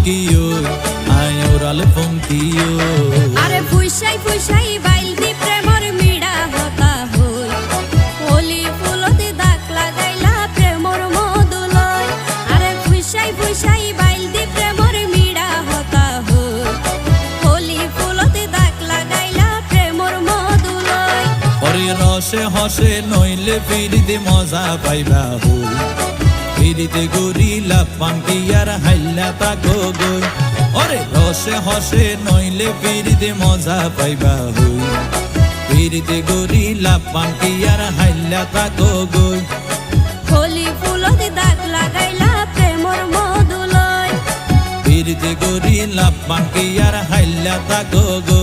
গিও আয়োরাল পঙ্কিও আরে ফুইসাই ফুইসাই বাইল দি প্রেমর মিড়া হতা হই হোলি ফুলতে দাগ লাগাইলা প্রেমর মধুলয় আরে ফুইসাই ফুইসাই বাইল দি প্রেমর মিড়া হতা হই হোলি ফুলতে দাগ লাগাইলা প্রেমর মধুলয় ওরে রসে হসে নইলে ফিরিতে মজা পাইবা হই ফিরিতে গরিলা পাঙ্কিয়ার হাইলা তাকো গই ওরে রসে হসে নইলে ফিরিতে মজা পাইবা হই ফিরিতে গরিলা পাঙ্কিয়ার হাইলা তাকো গই হোলি ফুলতে দাগ লাগাইলা প্রেমর মধুলয় ফিরিতে গরিলা পাঙ্কিয়ার হাইলা তাকো গই।